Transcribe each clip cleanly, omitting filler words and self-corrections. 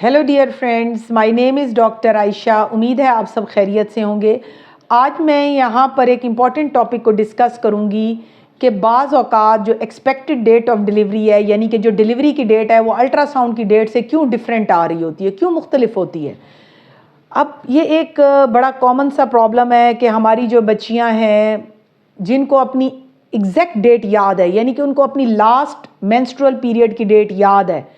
Hello dear friends, my name is doctor Ayesha. उम्मीद है आप सब खैरियत से होंगे। आज मैं यहाँ पर एक इम्पॉर्टेंट टॉपिक को डिस्कस करूँगी कि बाज़ औक़ात जो एक्सपेक्टेड डेट ऑफ डिलीवरी है, यानी कि जो डिलीवरी की डेट है वो अल्ट्रासाउंड की डेट से क्यों डिफरेंट आ रही होती है, क्यों मुख्तलिफ होती है। अब ये एक बड़ा कॉमन सा प्रॉब्लम है कि हमारी जो बच्चियाँ हैं जिनको अपनी एग्जैक्ट डेट याद है, यानी कि उनको अपनी लास्ट मेंस्ट्रुअल पीरियड की डेट याद है,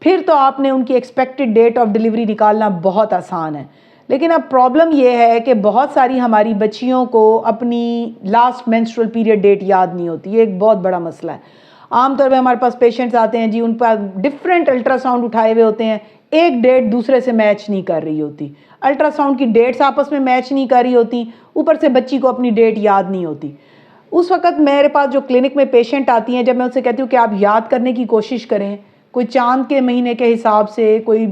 फिर तो आपने उनकी एक्सपेक्टेड डेट ऑफ डिलीवरी निकालना बहुत आसान है। लेकिन अब प्रॉब्लम यह है कि बहुत सारी हमारी बच्चियों को अपनी लास्ट मेंस्ट्रुअल पीरियड डेट याद नहीं होती। ये एक बहुत बड़ा मसला है। आमतौर पर हमारे पास पेशेंट्स आते हैं जी, उन पर डिफरेंट अल्ट्रासाउंड उठाए हुए होते हैं, एक डेट दूसरे से मैच नहीं कर रही होती, अल्ट्रासाउंड की डेट्स आपस में मैच नहीं कर रही होती, ऊपर से बच्ची को अपनी डेट याद नहीं होती। उस वक्त मेरे पास जो क्लिनिक में पेशेंट आती हैं, जब मैं उनसे कहती हूँ कि आप याद करने की कोशिश करें, कोई चांद के महीने के हिसाब से, कोई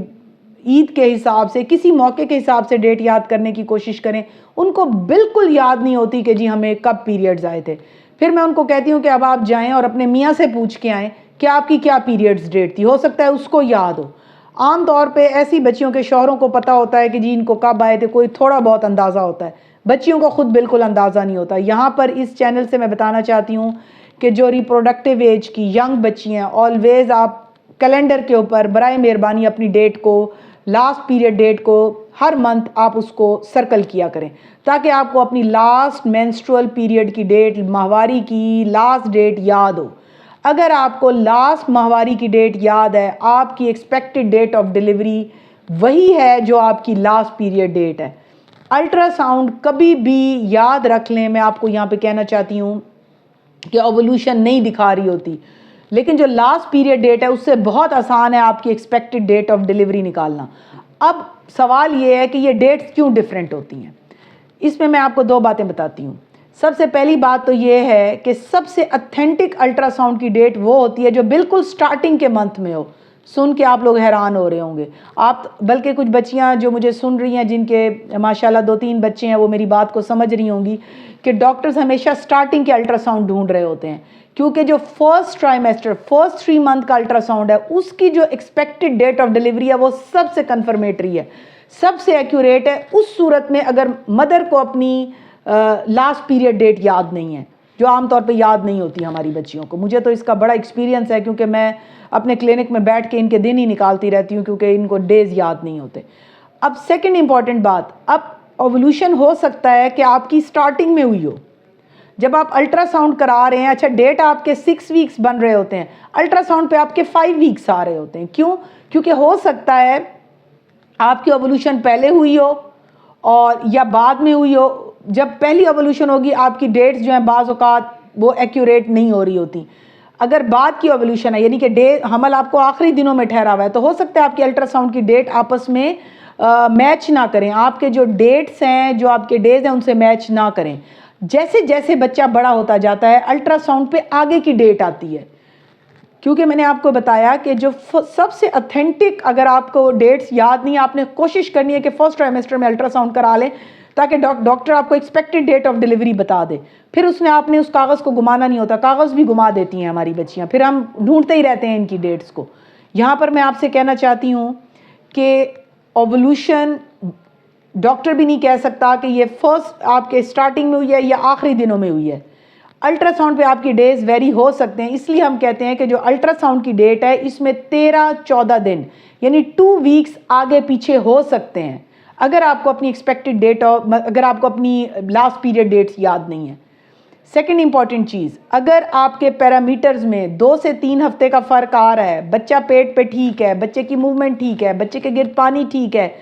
ईद के हिसाब से, किसी मौके के हिसाब से डेट याद करने की कोशिश करें, उनको बिल्कुल याद नहीं होती कि जी हमें कब पीरियड्स आए थे। फिर मैं उनको कहती हूँ कि अब आप जाएं और अपने मियाँ से पूछ के आएँ कि आपकी क्या पीरियड्स डेट थी, हो सकता है उसको याद हो। आम तौर पे ऐसी बच्चियों के शौहरों को पता होता है कि जी इनको कब आए थे, कोई थोड़ा बहुत अंदाज़ा होता है, बच्चियों को खुद बिल्कुल अंदाज़ा नहीं होता। यहाँ पर इस चैनल से मैं बताना चाहती हूँ कि जो रिप्रोडक्टिव एज की यंग बच्ची हैं, ऑलवेज़ आप कैलेंडर के ऊपर बराए मेहरबानी अपनी डेट को, लास्ट पीरियड डेट को हर मंथ आप उसको सर्कल किया करें, ताकि आपको अपनी लास्ट मेंस्ट्रुअल पीरियड की डेट, माहवारी की लास्ट डेट याद हो। अगर आपको लास्ट माहवारी की डेट याद है, आपकी एक्सपेक्टेड डेट ऑफ डिलीवरी वही है जो आपकी लास्ट पीरियड डेट है। अल्ट्रासाउंड कभी भी याद रख लें, मैं आपको यहाँ पे कहना चाहती हूँ कि ओवुलेशन नहीं दिखा रही होती, लेकिन जो लास्ट पीरियड डेट है उससे बहुत आसान है आपकी एक्सपेक्टेड डेट ऑफ डिलीवरी निकालना। अब सवाल ये है कि ये डेट्स क्यों डिफरेंट होती हैं। इसमें मैं आपको दो बातें बताती हूँ। सबसे पहली बात तो ये है कि सबसे ऑथेंटिक अल्ट्रासाउंड की डेट वो होती है जो बिल्कुल स्टार्टिंग के मंथ में हो। सुन के आप लोग हैरान हो रहे होंगे, आप बल्कि कुछ बच्चियां जो मुझे सुन रही हैं, जिनके माशाल्लाह 2-3 बच्चे हैं, वो मेरी बात को समझ रही होंगी कि डॉक्टर्स हमेशा स्टार्टिंग के अल्ट्रासाउंड ढूंढ रहे होते हैं, क्योंकि जो फर्स्ट ट्राइमेस्टर, फर्स्ट 3 मंथ का अल्ट्रासाउंड है, उसकी जो एक्सपेक्टेड डेट ऑफ डिलीवरी है वो सबसे कन्फर्मेटरी है, सबसे एक्यूरेट है उस सूरत में अगर मदर को अपनी लास्ट पीरियड डेट याद नहीं है, जो आमतौर पे याद नहीं होती हमारी बच्चियों को। मुझे तो इसका बड़ा एक्सपीरियंस है, क्योंकि मैं अपने क्लिनिक में बैठ के इनके दिन ही निकालती रहती हूँ, क्योंकि इनको डेज याद नहीं होते। अब सेकंड इंपॉर्टेंट बात, अब ओवुलेशन हो सकता है कि आपकी स्टार्टिंग में हुई हो, जब आप अल्ट्रासाउंड करा रहे हैं। अच्छा, डेट आपके 6 वीक्स बन रहे होते हैं, अल्ट्रासाउंड पे आपके 5 वीक्स आ रहे होते हैं। क्यों? क्योंकि हो सकता है आपकी ओवुलेशन पहले हुई हो और या बाद में हुई हो। जब पहली ओवुलेशन होगी, आपकी डेट्स जो हैं बाज़ औक़ात वो एक्यूरेट नहीं हो रही होती। अगर बाद की ओवुलेशन है, यानी कि हमल आपको आखिरी दिनों में ठहरा हुआ है, तो हो सकता है आपकी अल्ट्रासाउंड की डेट आपस में मैच ना करें, आपके जो डेट्स हैं, जो आपके डेज हैं, उनसे मैच ना करें। जैसे जैसे बच्चा बड़ा होता जाता है, अल्ट्रासाउंड पे आगे की डेट आती है, क्योंकि मैंने आपको बताया कि जो सबसे ऑथेंटिक, अगर आपको डेट्स याद नहीं, आपने कोशिश करनी है कि फर्स्ट ट्राइमेस्टर में अल्ट्रासाउंड करा लें, ताकि डॉक्टर आपको एक्सपेक्टेड डेट ऑफ डिलीवरी बता दे। फिर आपने उस कागज़ को घुमाना नहीं होता, कागज़ भी घुमा देती हैं हमारी बच्चियाँ, फिर हम ढूंढते ही रहते हैं इनकी डेट्स को। यहाँ पर मैं आपसे कहना चाहती हूँ कि ओवुलेशन डॉक्टर भी नहीं कह सकता कि ये फर्स्ट आपके स्टार्टिंग में हुई है या आखिरी दिनों में हुई है। अल्ट्रासाउंड पे आपकी डेज वेरी हो सकते हैं, इसलिए हम कहते हैं कि जो अल्ट्रासाउंड की डेट है इसमें 13-14 दिन यानी 2 वीक्स आगे पीछे हो सकते हैं, अगर आपको अपनी एक्सपेक्टेड डेट और अगर आपको अपनी लास्ट पीरियड डेट्स याद नहीं है। सेकेंड इंपॉर्टेंट चीज़, अगर आपके पैरामीटर्स में 2 से 3 हफ्ते का फ़र्क आ रहा है, बच्चा पेट पे ठीक है, बच्चे की मूवमेंट ठीक है, बच्चे के गिर्द पानी ठीक है,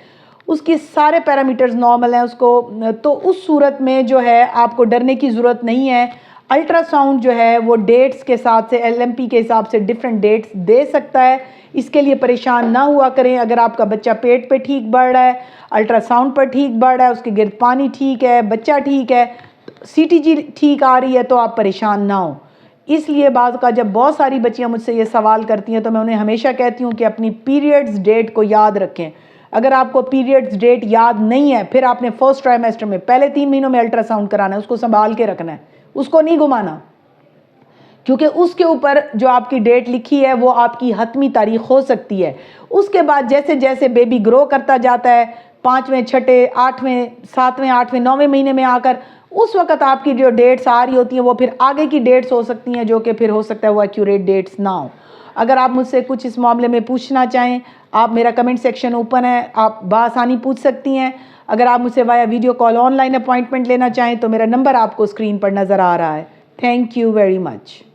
उसके सारे पैरामीटर्स नॉर्मल हैं, उसको तो उस सूरत में जो है आपको डरने की ज़रूरत नहीं है। अल्ट्रासाउंड जो है वो डेट्स के साथ से, LMP के हिसाब से डिफरेंट डेट्स दे सकता है, इसके लिए परेशान ना हुआ करें। अगर आपका बच्चा पेट पे ठीक बढ़ रहा है, अल्ट्रासाउंड पर ठीक बढ़ रहा है, उसके गिर्द पानी ठीक है, बच्चा ठीक है, CTG ठीक आ रही है, तो आप परेशान ना हो। इसलिए बात का जब बहुत सारी बच्चियां मुझसे ये सवाल करती हैं, तो मैं उन्हें हमेशा कहती हूँ कि अपनी पीरियड्स डेट को याद रखें। अगर आपको पीरियड्स डेट याद नहीं है, फिर आपने फर्स्ट ट्राइमेस्टर में पहले 3 महीनों में अल्ट्रासाउंड कराना है, उसको संभाल के रखना है, उसको नहीं घुमाना। کیونکہ اس کے اوپر جو آپ کی ڈیٹ لکھی ہے وہ آپ کی حتمی تاریخ ہو سکتی ہے. اس کے بعد جیسے جیسے بیبی گرو کرتا جاتا ہے 5ویں 6ٹھے 8ویں 7ویں 8ویں 9ویں مہینے میں آ کر اس وقت آپ کی جو ڈیٹس آ رہی ہوتی ہیں وہ پھر آگے کی ڈیٹس ہو سکتی ہیں جو کہ پھر ہو سکتا ہے وہ ایکوریٹ ڈیٹس نہ ہوں. اگر آپ مجھ سے کچھ اس معاملے میں پوچھنا چاہیں آپ میرا کمنٹ سیکشن اوپن ہے, آپ بآسانی پوچھ سکتی ہیں. اگر آپ مجھ سے via video call online appointment لینا چاہیں تو میرا نمبر آپ کو اسکرین پر نظر آ رہا ہے. Thank you very much.